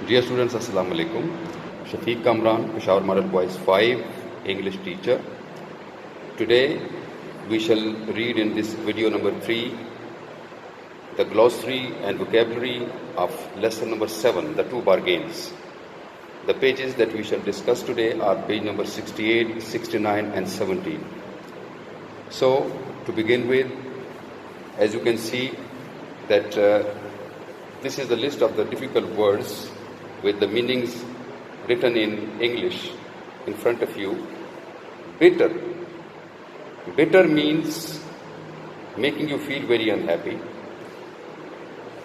Dear students, Assalamu alaikum. Shafiq Kamran, Peshawar Model Boys 5, English teacher. Today we shall read in this video number 3 the glossary and vocabulary of lesson number 7, the two bargains. The pages that we shall discuss today are page number 68, 69 and 17. So to begin with, as you can see that this is the list of the difficult words with the meanings written in English in front of you. Bitter. Bitter means making you feel very unhappy.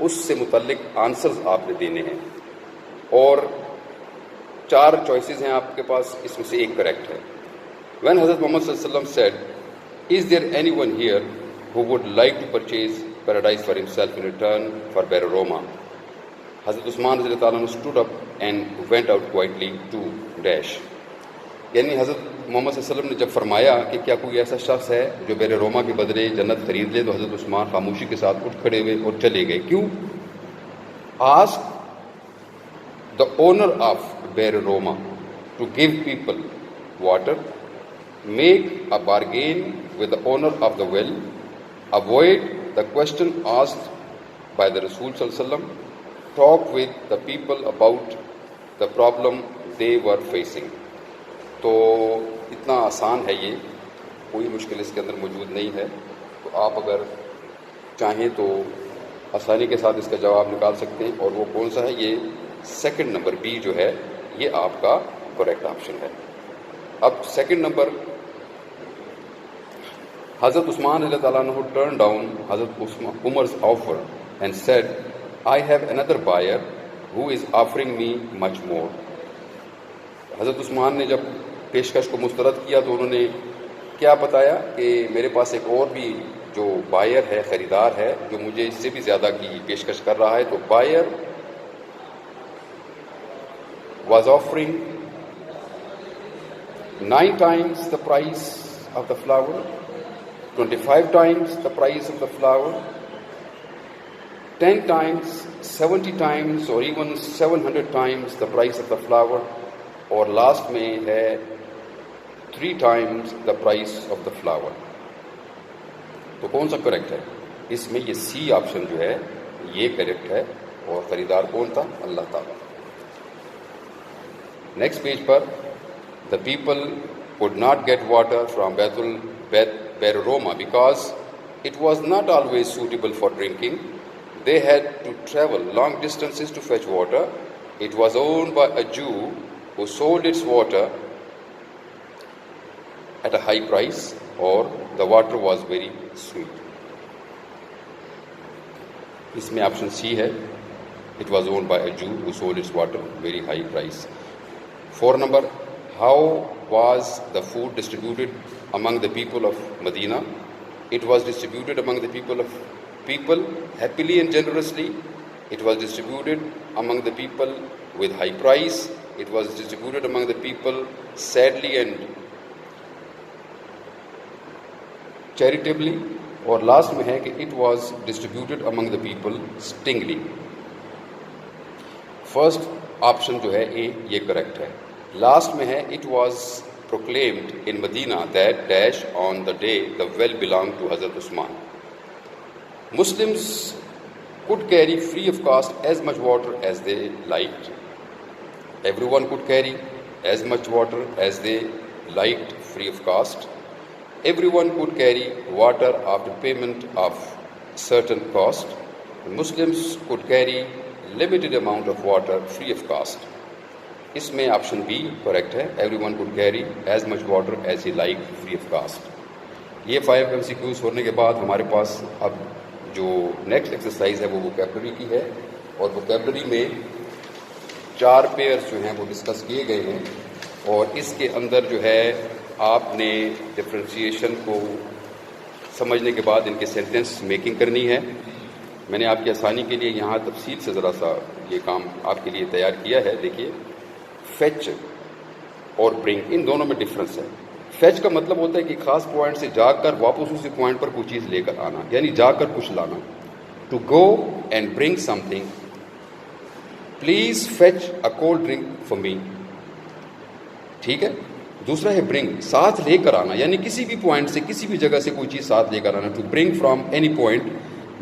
اس سے متعلق answers آپ نے دینے ہیں، اور 4 choices ہیں آپ کے پاس، اس میں سے ایک کریکٹ ہے. When حضرت محمد صلی اللہ علیہ وسلم said, "Is there anyone here who would like to purchase paradise for himself in return for Beraroma?" حضرت عثمان رضی اللہ تعالیٰ عنہ stood up and went out quietly to dash. یعنی حضرت محمد صلی اللہ علیہ وسلم نے جب فرمایا کہ کیا کوئی ایسا شخص ہے جو بیر روما کے بدلے جنت خرید لے، تو حضرت عثمان خاموشی کے ساتھ اٹھ کھڑے ہوئے اور چلے گئے. کیوں؟ Ask the owner of Bear Roma to give people water, make a bargain with the owner of the well, avoid the question asked by the Rasul sallallahu alaihi wasallam, talk with the people about the problem they were facing. تو اتنا آسان ہے، یہ کوئی مشکل اس کے اندر موجود نہیں ہے. تو آپ اگر چاہیں تو آسانی کے ساتھ اس کا جواب نکال سکتے ہیں، اور وہ کون سا ہے؟ یہ سیکنڈ نمبر بی جو ہے یہ آپ کا کریکٹ آپشن ہے. اب سیکنڈ نمبر، حضرت عثمان رضی اللہ تعالیٰ عنہ ٹرن ڈاؤن حضرت عمر's offer and said, "I have another buyer who is offering me much more." حضرت عثمان نے جب پیشکش کو مسترد کیا تو انہوں نے کیا بتایا کہ میرے پاس ایک اور بھی جو بائر ہے، خریدار ہے، جو مجھے اس سے بھی زیادہ کی پیشکش کر رہا ہے. تو buyer was offering 9 times the price of the flower, 25 times the price of the flower, 10 times, 70 times, or even 700 times the price of the flower, اور لاسٹ میں ہے 3 times the price of the flower. تو کون سا correct ہے؟ اس میں یہ سی option جو ہے یہ کریکٹ ہے. اور خریدار کون تھا؟ اللہ تعالیٰ. Next page per, the people could not get water from Beir Roma because it was not always suitable for drinking. They had to travel long distances to fetch water. It was owned by a Jew who sold its water at a high price, or the water was very sweet. اس میں option C ہے، it was owned by a Jew who sold its water very high price. 4 number، how was the food distributed among the people of Medina? It was distributed among the people happily and generously. It was distributed among the people with high price. It was distributed among the people sadly and charitably. اور last میں ہے کہ it was distributed among the people stingly. First option جو ہے اے یہ correct ہے. Last میں ہے it was proclaimed in Medina that dash on the day the well belonged to Hazrat Usman. Muslims could carry free of cost as much water as they liked. Everyone could carry as much water as they liked free of cost. Everyone could carry water after payment of certain cost. Muslims could carry limited amount of water free of cost. اس میں option B correct ہے. Everyone could carry as much water as he liked free of cost. یہ 5 MCQs ہونے کے بعد ہمارے پاس اب جو next exercise ہے وہ ووکیبلری کی ہے. اور ووکیبلری میں 4 پیئرز جو ہیں وہ ڈسکس کیے گئے ہیں، اور اس کے اندر جو ہے آپ نے ڈفرینسیشن کو سمجھنے کے بعد ان کے سینٹینس میکنگ کرنی ہے. میں نے آپ کی آسانی کے لیے یہاں تفصیل سے ذرا سا یہ کام آپ کے لیے تیار کیا ہے. دیکھیے، فیچ اور برنگ، ان دونوں میں ڈفرنس ہے. فیچ کا مطلب ہوتا ہے کہ خاص پوائنٹ سے جا کر واپس اسی پوائنٹ پر کوئی چیز لے کر آنا، یعنی جا کر کچھ لانا. To go and bring something. Please fetch a cold drink for me. ٹھیک ہے. دوسرا ہے برنگ، ساتھ لے کر آنا، یعنی کسی بھی پوائنٹ سے کسی بھی جگہ سے کوئی چیز ساتھ لے کر آنا. To bring from any point.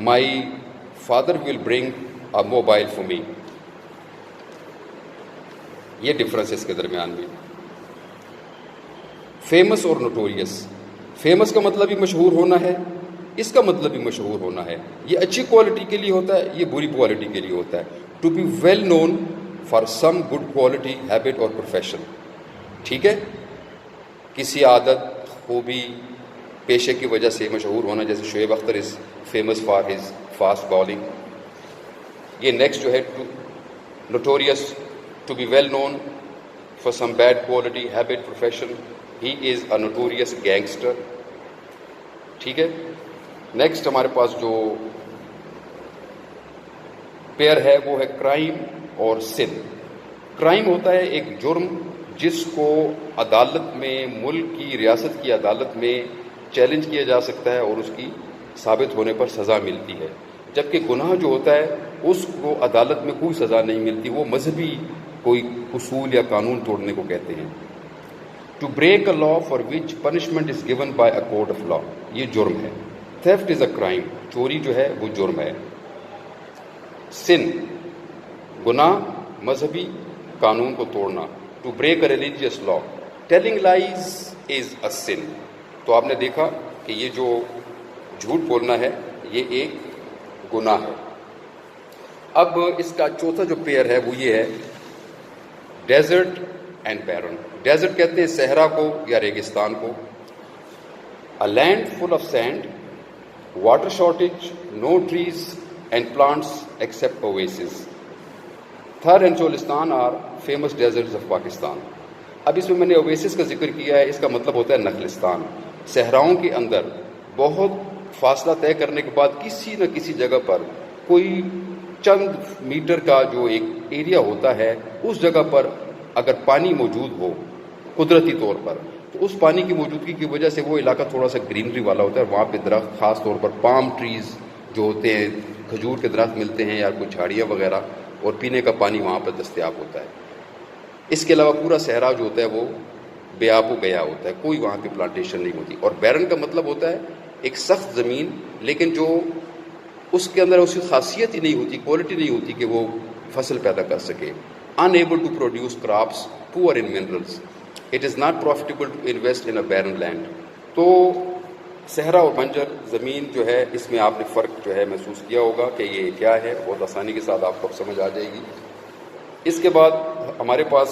My father will bring a mobile for me. یہ ڈفرنس ہے اس کے درمیان میں. فیمس اور نوٹوریس. فیمس کا مطلب بھی مشہور ہونا ہے، اس کا مطلب بھی مشہور ہونا ہے. یہ اچھی کوالٹی کے لیے ہوتا ہے، یہ بری کوالٹی کے لیے ہوتا ہے. To be well known for some good quality, habit اور پروفیشن. ٹھیک ہے. کسی عادت، خوبی، پیشے کی وجہ سے مشہور ہونا، جیسے Shoaib Akhtar is famous for his fast bowling. یہ نیکسٹ جو ہے notorious to be well known for some bad quality, habit, profession. He is a notorious gangster. ٹھیک ہے. نیکسٹ ہمارے پاس جو پیئر ہے وہ ہے کرائم اور سن. کرائم ہوتا ہے ایک جرم جس کو عدالت میں، ملک کی، ریاست کی عدالت میں چیلنج کیا جا سکتا ہے اور اس کی ثابت ہونے پر سزا ملتی ہے. جبکہ گناہ جو ہوتا ہے اس کو عدالت میں کوئی سزا نہیں ملتی، وہ مذہبی کوئی اصول یا قانون توڑنے کو کہتے ہیں. To break a law for which punishment is given by a court of law, یہ جرم ہے. تھیفٹ از اے کرائم، چوری جو ہے وہ جرم ہے. سن، گناہ، مذہبی قانون کو توڑنا. To break a religious law. Telling lies is a sin. تو آپ نے دیکھا کہ یہ جو جھوٹ بولنا ہے یہ ایک گناہ ہے. اب اس کا چوتھا جو پیئر ہے وہ یہ ہے ڈیزرٹ اینڈ بیرن. ڈیزرٹ کہتے ہیں صحرا کو یا ریگستان کو. A land full of sand, water shortage, no trees and plants except oases. Thar and Cholistan are famous deserts of Pakistan. اب اس میں نے اویسس کا ذکر کیا ہے، اس کا مطلب ہوتا ہے نخلستان. صحراؤں کے اندر بہت فاصلہ طے کرنے کے بعد کسی نہ کسی جگہ پر کوئی چند میٹر کا جو ایک ایریا ہوتا ہے اس جگہ پر اگر پانی موجود ہو قدرتی طور پر، تو اس پانی کی موجودگی کی وجہ سے وہ علاقہ تھوڑا سا گرینری والا ہوتا ہے. وہاں پہ درخت، خاص طور پر پام ٹریز جو ہوتے ہیں، کھجور کے درخت ملتے ہیں یا کچھ جھاڑیاں وغیرہ، اور پینے کا پانی وہاں پر دستیاب ہوتا ہے. اس کے علاوہ پورا صحرا جو ہوتا ہے وہ بے آب و گیا ہوتا ہے، کوئی وہاں پہ پلانٹیشن نہیں ہوتی. اور بیرن کا مطلب ہوتا ہے ایک سخت زمین، لیکن جو اس کے اندر اس کی خاصیت ہی نہیں ہوتی، کوالٹی نہیں ہوتی کہ وہ فصل پیدا کر سکے. unable to produce crops, poor in minerals. It is not profitable to invest in a barren land. تو صحرا اور بنجر زمین جو ہے اس میں آپ نے فرق جو ہے محسوس کیا ہوگا کہ یہ کیا ہے. بہت آسانی کے ساتھ آپ کو سمجھ آ جائے گی. اس کے بعد ہمارے پاس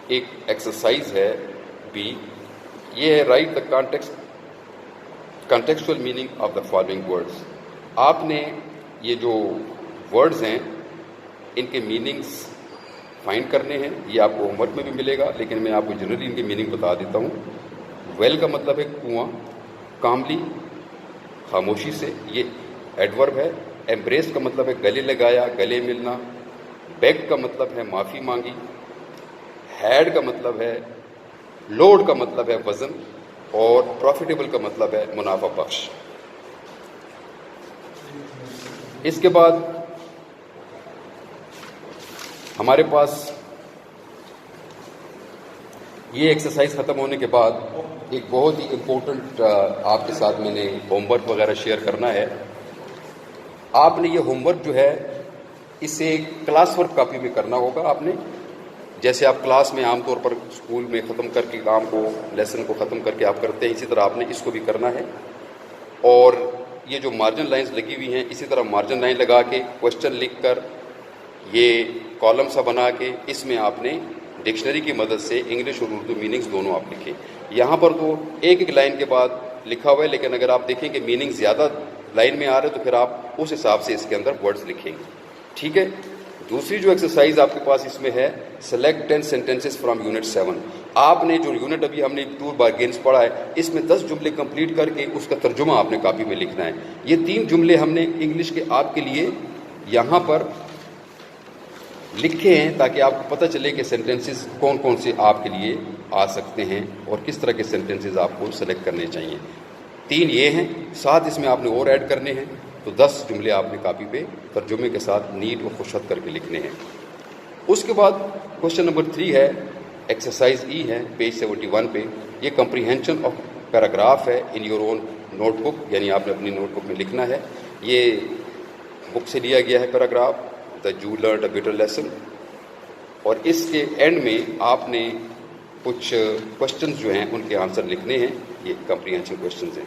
ایک ایکسرسائز ہے بی. یہ ہے right the contextual meaning of the following words. آپ نے یہ جو ورڈز ہیں ان کے میننگز فائنڈ کرنے ہیں. یہ آپ کو ہوم ورک میں بھی ملے گا، لیکن میں آپ کو جنرلی ان کے میننگ بتا دیتا ہوں. ویل کا مطلب ہے کنواں. کاملی، خاموشی سے، یہ ایڈورب ہے. ایمبریس کا مطلب ہے گلے لگایا، گلے ملنا. بیگ کا مطلب ہے معافی مانگی. ہیڈ کا مطلب ہے لوڈ کا مطلب ہے وزن. اور پروفیٹیبل کا مطلب ہے منافع بخش. اس کے بعد ہمارے پاس یہ ایکسرسائز ختم ہونے کے بعد ایک بہت ہی امپورٹنٹ آپ کے ساتھ میں نے ہوم ورک وغیرہ شیئر کرنا ہے. آپ نے یہ ہوم ورک جو ہے اسے کلاس ورک کاپی میں کرنا ہوگا. آپ نے جیسے آپ کلاس میں عام طور پر اسکول میں ختم کر کے کام کو، لیسن کو ختم کر کے آپ کرتے ہیں، اسی طرح آپ نے اس کو بھی کرنا ہے. اور یہ جو مارجن لائنز لگی ہوئی ہیں اسی طرح مارجن لائن لگا کے کوشچن لکھ کر یہ کالم سا بنا کے اس میں آپ نے ڈکشنری کی مدد سے انگلش اور اردو میننگز دونوں آپ لکھیں. یہاں پر تو ایک ایک لائن کے بعد لکھا ہوا ہے، لیکن اگر آپ دیکھیں کہ میننگ زیادہ لائن میں آ رہے تو پھر آپ اس حساب سے اس کے اندر ورڈز لکھیں گے. ٹھیک ہے. دوسری جو ایکسرسائز آپ کے پاس اس میں ہے سلیکٹ 10 sentences فرام یونٹ 7. آپ نے جو یونٹ ابھی ہم نے ٹور بارگینس پڑھا ہے اس میں 10 جملے کمپلیٹ کر کے اس کا ترجمہ آپ نے کاپی میں لکھنا ہے. یہ 3 جملے ہم نے انگلش کے آپ کے لیے یہاں پر لکھے ہیں تاکہ آپ کو پتہ چلے کہ سینٹینسز کون کون سے آپ کے لیے آ سکتے ہیں اور کس طرح کے سینٹینسز آپ کو سلیکٹ کرنے چاہیے. 3 یہ ہیں، 7 اس میں آپ نے اور ایڈ کرنے ہیں، تو 10 جملے آپ نے کاپی پہ ترجمے کے ساتھ نیٹ اور خوشخط کر کے لکھنے ہیں. اس کے بعد کوشچن نمبر 3 ہے، ایکسرسائز ای ہے پیج 71 پہ. یہ کمپریہینشن آف پیراگراف ہے in your own note book, یعنی آپ نے اپنی نوٹ بک میں لکھنا ہے. یہ بک سے لیا گیا ہے paragraph the you learned a better lesson. اور اس کے اینڈ میں آپ نے کچھ کوشچنز جو ہیں ان کے آنسر لکھنے ہیں. یہ کمپریہینشن کوشچنز ہیں.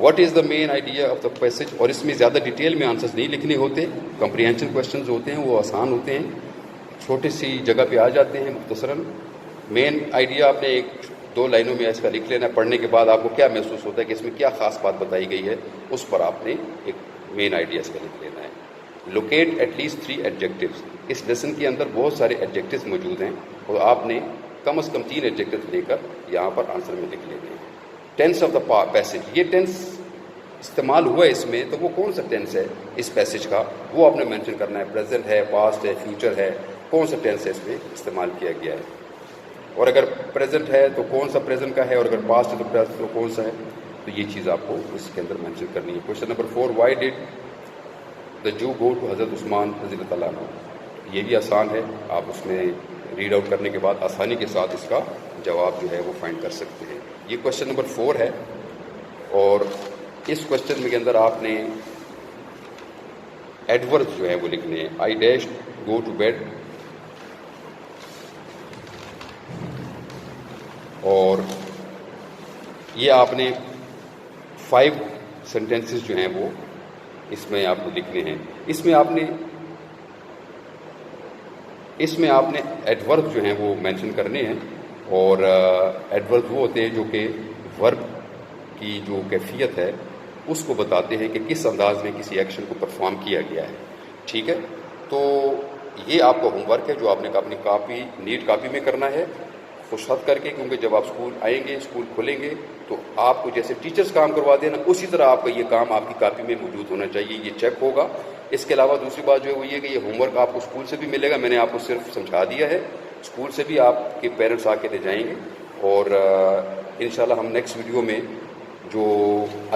What is the main idea of the passage. اور اس میں زیادہ ڈیٹیل میں آنسرز نہیں لکھنے ہوتے. کمپریہینشن کوشچنز ہوتے ہیں وہ آسان ہوتے ہیں، چھوٹی سی جگہ پہ آ جاتے ہیں مختصراً. مین آئیڈیا آپ نے 1-2 لائنوں میں اس کا لکھ لینا ہے. پڑھنے کے بعد آپ کو کیا محسوس ہوتا ہے کہ اس میں کیا خاص بات بتائی گئی ہے، اس پر آپ نے ایک مین آئیڈیا اس کا لکھ لینا ہے. Locate at least 3 adjectives. اس لیسن کے اندر بہت سارے ایڈجیکٹیوز موجود ہیں اور آپ نے کم از کم 3 ایڈجیکٹیوز لے کر یہاں پر آنسر میں لکھ لینے ہیں. ٹینس آف دا پیسج, یہ ٹینس استعمال ہوا ہے اس میں, تو وہ کون سا ٹینس ہے اس پیسج کا, وہ آپ نے مینشن کرنا ہے. پریزنٹ ہے, پاسٹ ہے, فیوچر ہے, کون سا ٹینس ہے اس میں استعمال کیا گیا ہے. اور اگر پریزنٹ ہے تو کون سا پریزنٹ کا ہے, اور اگر پاسٹ ہے تو پاسٹ تو کون سا ہے. تو یہ چیز آپ کو اس کے اندر مینشن کرنی ہے. Question number 4, why did the جو گو ٹو حضرت عثمان رضی اللہ تعالیٰ عنہ. یہ بھی آسان ہے, آپ اس میں ریڈ آؤٹ کرنے کے بعد آسانی کے ساتھ اس کا جواب جو ہے وہ فائنڈ کر سکتے ہیں. یہ کویشچن نمبر 4 ہے, اور اس کویشچن کے اندر آپ نے ایڈورب جو ہے وہ لکھنے ہیں. آئی ڈیش گو ٹو بیڈ, اور یہ آپ نے 5 سینٹینسز جو ہیں وہ اس میں آپ کو لکھنے ہیں. اس میں آپ نے ایڈورب جو ہیں وہ مینشن کرنے ہیں, اور ایڈورب وہ ہوتے ہیں جو کہ ورب کی جو کیفیت ہے اس کو بتاتے ہیں کہ کس انداز میں کسی ایکشن کو پرفارم کیا گیا ہے. ٹھیک ہے, تو یہ آپ کا ہوم ورک ہے جو آپ نے اپنی کاپی, نیٹ کاپی میں کرنا ہے خوش خط کر کے, کیونکہ جب آپ اسکول آئیں گے, اسکول کھلیں گے, تو آپ کو جیسے ٹیچرز کام کروا دیں نا, اسی طرح آپ کا یہ کام آپ کی کاپی میں موجود ہونا چاہیے. یہ چیک ہوگا. اس کے علاوہ دوسری بات جو ہے وہ یہ کہ یہ ہوم ورک آپ کو اسکول سے بھی ملے گا. میں نے آپ کو صرف سمجھا دیا ہے, اسکول سے بھی آپ کے پیرنٹس آ کے لے جائیں گے. اور انشاءاللہ ہم نیکسٹ ویڈیو میں جو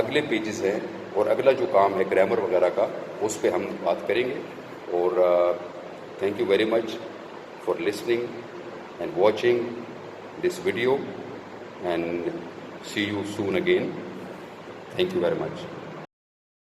اگلے پیجز ہیں اور اگلا جو کام ہے گرامر وغیرہ کا, اس پہ ہم بات کریں گے. اور thank you very much for listening and watching this video, and see you soon again. Thank you very much.